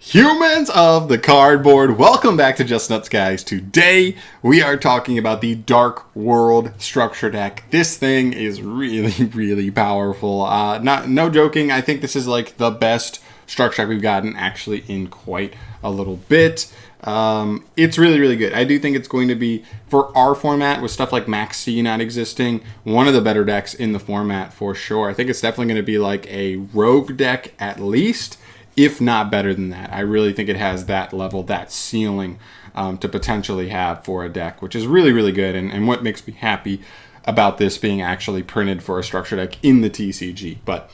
Humans of the cardboard, welcome back to Just Nuts, guys. Today we are talking about the Dark World structure deck. This thing is really powerful. No joking, I think this is like the best structure deck we've gotten actually in quite a little bit. It's really good. I do think it's going to be, for our format, with stuff like Max C not existing, one of the better decks in the format for sure. I think it's definitely going to be like a rogue deck at least, if not better than that. I really think it has that level, that ceiling to potentially have for a deck, which is really good, and what makes me happy about this being actually printed for a structure deck in the TCG. But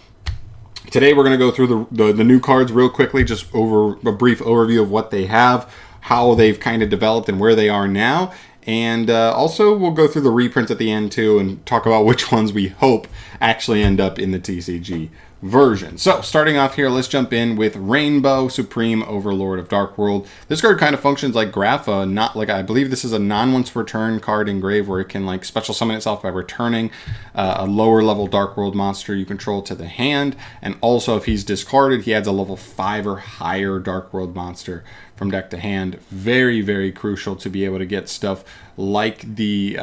today we're going to go through the new cards real quickly, just over a brief overview of what they have, how they've kind of developed, and where they are now. And also we'll go through the reprints at the end too and talk about which ones we hope actually end up in the TCG version. So starting off here, let's jump in with Rainbow Supreme Overlord of Dark World. This card kind of functions like Grapha, not like, I believe this is a non-once return card in Grave where it can like special summon itself by returning a lower level Dark World monster you control to the hand. And also if he's discarded, he adds a level 5 or higher Dark World monster from deck to hand. Very crucial to be able to get stuff like the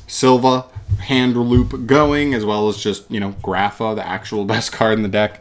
Silva hand loop going, as well as just, you know, Grapha, the actual best card in the deck,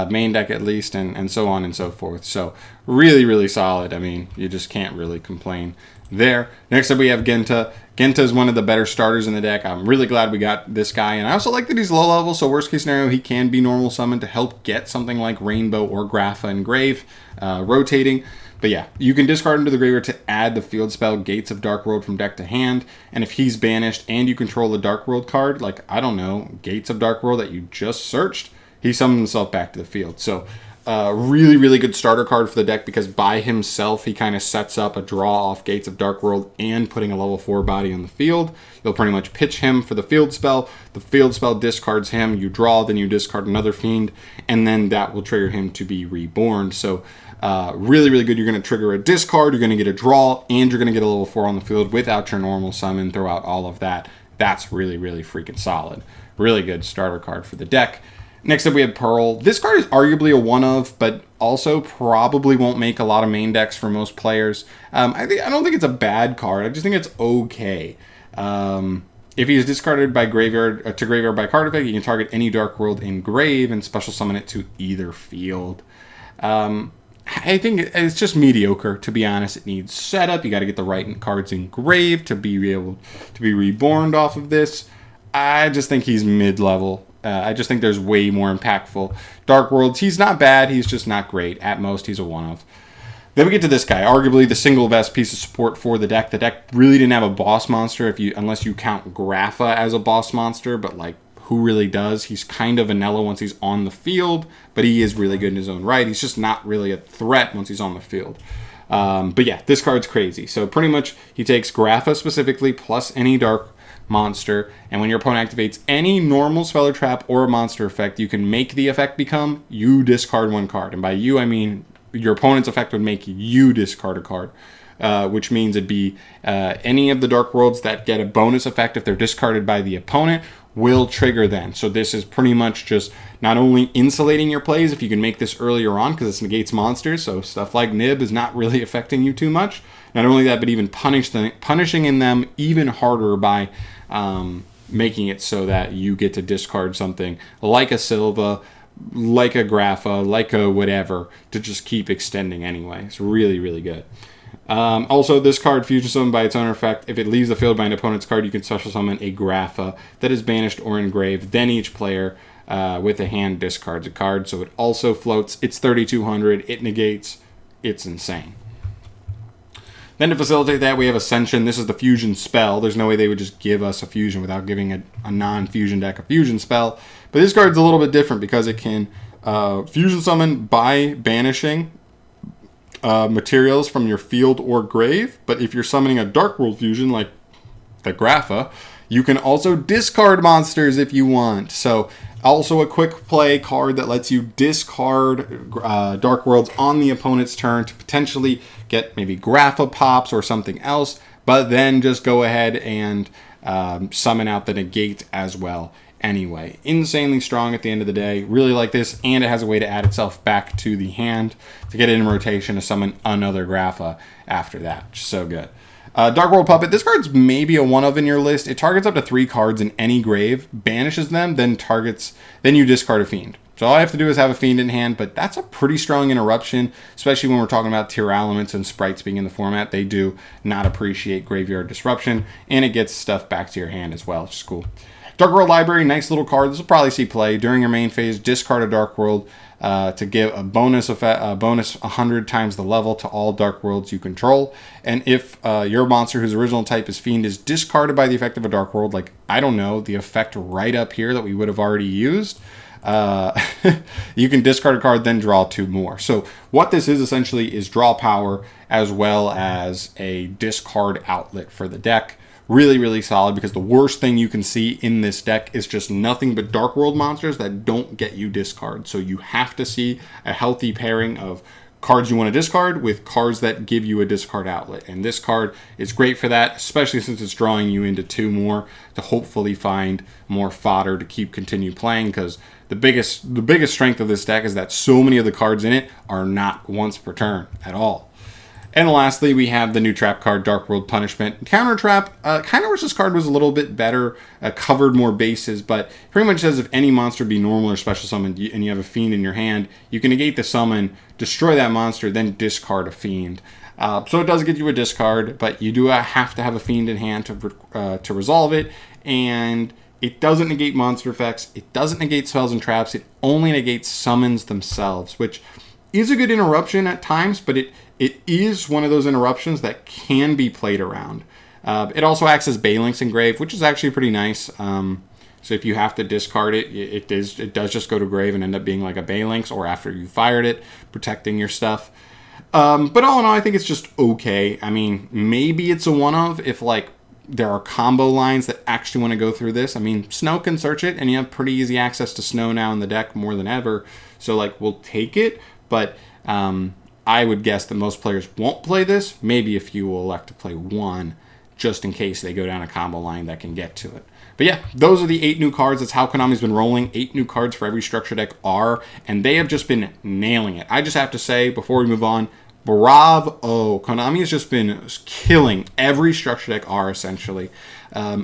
main deck at least, and so on and so forth. So really solid. I mean, you just can't really complain there. Next up we have Genta. Genta is one of the better starters in the deck. I'm really glad we got this guy, and I also like that he's low level, so worst case scenario he can be normal summoned to help get something like Rainbow or Grapha and Grave rotating. But yeah, you can discard him to the graveyard to add the field spell Gates of Dark World from deck to hand. And if he's banished and you control the Dark World card, like, I don't know, Gates of Dark World that you just searched, he summons himself back to the field. So really good starter card for the deck, because by himself he kind of sets up a draw off Gates of Dark World and putting a level 4 body on the field. You'll pretty much pitch him for the field spell. The field spell discards him, you draw, then you discard another fiend, and then that will trigger him to be reborn. So really good. You're going to trigger a discard, you're going to get a draw, and you're going to get a level 4 on the field without your normal summon. Throw out all of that. That's really freaking solid. Really good starter card for the deck. Next up we have Pearl. This card is arguably a one-of, but also probably won't make a lot of main decks for most players. I don't think it's a bad card. I just think it's okay. If he's discarded by graveyard to graveyard by card effect, you can target any Dark World in Grave and special summon it to either field. I think it's just mediocre, to be honest. It needs setup. You got to get the right cards in Grave to be able to be reborn off of this. I just think he's mid-level. I just think there's way more impactful Dark Worlds. He's not bad. He's just not great. At most, he's a one-of. Then we get to this guy, arguably the single best piece of support for the deck. The deck really didn't have a boss monster, unless you count Grapha as a boss monster, but like, who really does? He's kind of vanilla once he's on the field, but he is really good in his own right. He's just not really a threat once he's on the field. But yeah, this card's crazy. So pretty much he takes Grapha specifically plus any dark monster, and when your opponent activates any normal spell or trap or monster effect, you can make the effect become you discard one card. And by you, I mean your opponent's effect would make you discard a card. Which means it'd be any of the Dark Worlds that get a bonus effect if they're discarded by the opponent will trigger then. So this is pretty much just not only insulating your plays if you can make this earlier on, because it negates monsters, so stuff like Nib is not really affecting you too much. Not only that, but even punishing in them even harder by making it so that you get to discard something like a Silva, like a Grapha, like a whatever, to just keep extending anyway. It's really good. Also, this card, Fusion Summon by its own effect, if it leaves the field by an opponent's card, you can special summon a Grapha that is banished or engraved. Then each player with a hand discards a card. So it also floats. It's 3,200. It negates. It's insane. Then to facilitate that, we have Ascension. This is the fusion spell. There's no way they would just give us a fusion without giving a non-fusion deck a fusion spell. But this card's a little bit different because it can fusion summon by banishing materials from your field or grave. But if you're summoning a Dark World fusion like the Grapha, you can also discard monsters if you want. So also a quick play card that lets you discard Dark Worlds on the opponent's turn to potentially get maybe Grapha pops or something else, but then just go ahead and summon out the negate as well anyway. Insanely strong at the end of the day. Really like this, and it has a way to add itself back to the hand to get it in rotation to summon another Grapha after that. Just so good. Dark World Puppet. This card's maybe a one of in your list. It targets up to 3 cards in any grave, banishes them, then you discard a Fiend. So all I have to do is have a Fiend in hand, but that's a pretty strong interruption, especially when we're talking about tier elements and sprites being in the format. They do not appreciate graveyard disruption, and it gets stuff back to your hand as well, which is cool. Dark World Library, nice little card. This will probably see play. During your main phase, discard a Dark World to give a bonus 100 times the level to all Dark Worlds you control. And if your monster whose original type is Fiend is discarded by the effect of a Dark World, like, I don't know, the effect right up here that we would have already used, you can discard a card, then draw 2 more. So what this is essentially is draw power as well as a discard outlet for the deck. Really, really solid, because the worst thing you can see in this deck is just nothing but Dark World monsters that don't get you discard. So you have to see a healthy pairing of cards you want to discard with cards that give you a discard outlet. And this card is great for that, especially since it's drawing you into 2 more to hopefully find more fodder to continue playing, because the biggest strength of this deck is that so many of the cards in it are not once per turn at all. And lastly, we have the new trap card, Dark World Punishment. Counter Trap, kind of wish this card was a little bit better, covered more bases, but pretty much says if any monster be normal or special summoned and you have a Fiend in your hand, you can negate the summon, destroy that monster, then discard a Fiend. So it does get you a discard, but you do have to have a Fiend in hand to resolve it, and it doesn't negate monster effects, it doesn't negate spells and traps, it only negates summons themselves, which is a good interruption at times, but it is one of those interruptions that can be played around. It also acts as Balinks in grave, which is actually pretty nice. So if you have to discard it, it does just go to grave and end up being like a Balinks, or after you fired it, protecting your stuff. But all in all, I think it's just okay. I mean, maybe it's a one-of if like there are combo lines that actually want to go through this. I mean, Snow can search it, and you have pretty easy access to Snow now in the deck more than ever. So like, we'll take it, but I would guess that most players won't play this. Maybe a few will elect to play one, just in case they go down a combo line that can get to it. But yeah, those are the 8 new cards. That's how Konami's been rolling. 8 new cards for every structure deck R, and they have just been nailing it. I just have to say, before we move on, bravo. Konami has just been killing every structure deck R, essentially.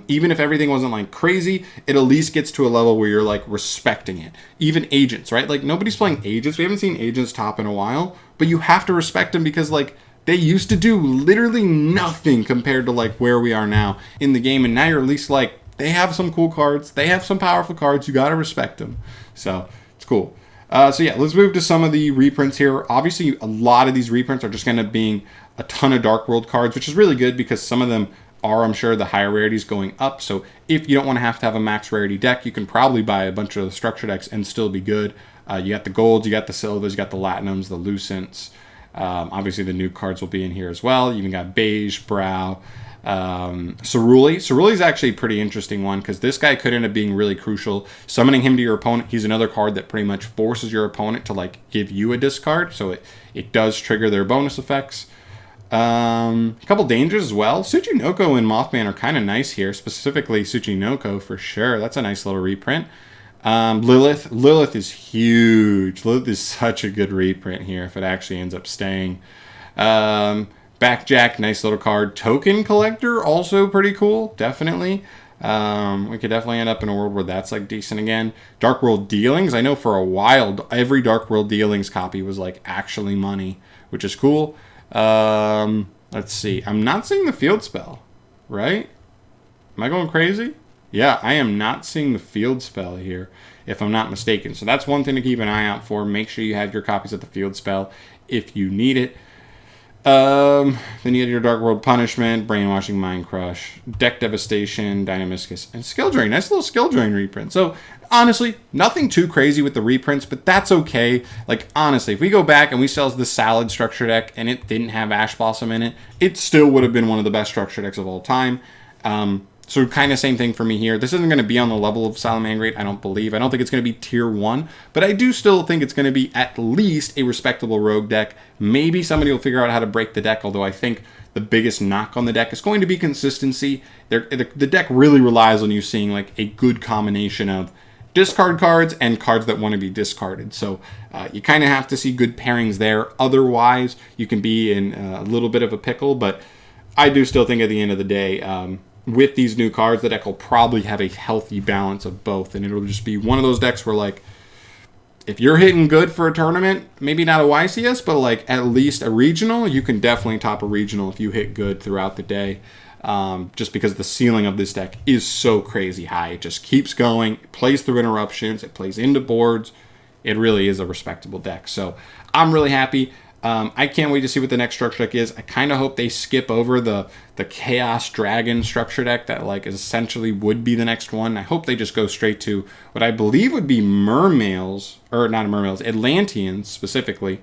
Even if everything wasn't like crazy, it at least gets to a level where you're like respecting it. Even agents, right? Like, nobody's playing agents. We haven't seen agents top in a while, but you have to respect them, because like, they used to do literally nothing compared to like where we are now in the game, and now you're at least like, they have some cool cards, they have some powerful cards, you gotta respect them. So it's cool. So yeah, let's move to some of the reprints here. Obviously, a lot of these reprints are just going to be a ton of Dark World cards, which is really good, because some of them are, I'm sure, the higher rarities going up. So if you don't want to have a max rarity deck, you can probably buy a bunch of the structure decks and still be good. You got the golds, you got the silvers, you got the latinums, the lucents. Obviously, the new cards will be in here as well. You even got beige, brow. Cerulli. Cerulli is actually a pretty interesting one, because this guy could end up being really crucial. Summoning him to your opponent, he's another card that pretty much forces your opponent to like give you a discard, so it does trigger their bonus effects. A couple dangers as well. Tsuchinoko and Mothman are kind of nice here, specifically Tsuchinoko for sure. That's a nice little reprint. Lilith is huge. Lilith is such a good reprint here if it actually ends up staying. Backjack, nice little card. Token Collector, also pretty cool, definitely. We could definitely end up in a world where that's like decent again. Dark World Dealings, I know for a while every Dark World Dealings copy was like actually money, which is cool. Let's see, I'm not seeing the field spell, right? Am I going crazy? Yeah, I am not seeing the field spell here, if I'm not mistaken. So that's one thing to keep an eye out for. Make sure you have your copies of the field spell if you need it. Then you get your Dark World Punishment, Brainwashing, Mind Crush, Deck Devastation, Dynamiscus, and Skill Drain. Nice little Skill Drain reprint. So, honestly, nothing too crazy with the reprints, but that's okay. Like, honestly, if we go back and we sell the Salad structure deck and it didn't have Ash Blossom in it, it still would have been one of the best structure decks of all time. So kind of same thing for me here. This isn't going to be on the level of Salamangreat, I don't believe. I don't think it's going to be tier 1, but I do still think it's going to be at least a respectable rogue deck. Maybe somebody will figure out how to break the deck, although I think the biggest knock on the deck is going to be consistency. The deck really relies on you seeing like a good combination of discard cards and cards that want to be discarded. So you kind of have to see good pairings there. Otherwise, you can be in a little bit of a pickle, but I do still think at the end of the day, with these new cards, the deck will probably have a healthy balance of both, and it'll just be one of those decks where, like, if you're hitting good for a tournament, maybe not a YCS, but, like, at least a regional, you can definitely top a regional if you hit good throughout the day, just because the ceiling of this deck is so crazy high. It just keeps going, it plays through interruptions, it plays into boards. It really is a respectable deck, so I'm really happy. I can't wait to see what the next structure deck is. I kind of hope they skip over the Chaos Dragon structure deck that like essentially would be the next one. I hope they just go straight to what I believe would be Mermails, or not Mermails, Atlanteans specifically,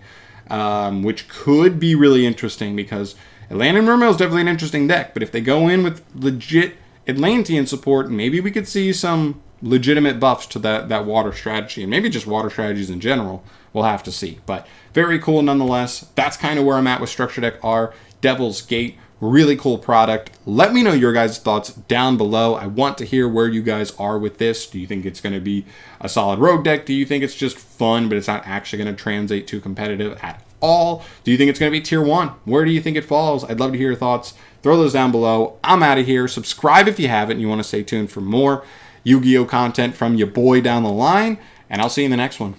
which could be really interesting because Atlantean Mermail is definitely an interesting deck, but if they go in with legit Atlantean support, maybe we could see some legitimate buffs to that water strategy, and maybe just water strategies in general. We'll have to see, but very cool nonetheless. That's kind of where I'm at with Structure Deck R. Devil's Gate, really cool product. Let me know your guys' thoughts down below. I want to hear where you guys are with this. Do you think it's going to be a solid rogue deck? Do you think it's just fun, but it's not actually going to translate to competitive at all? Do you think it's going to be tier 1? Where do you think it falls? I'd love to hear your thoughts. Throw those down below. I'm out of here. Subscribe if you haven't and you want to stay tuned for more Yu-Gi-Oh content from your boy down the line, and I'll see you in the next one.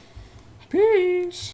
Peace.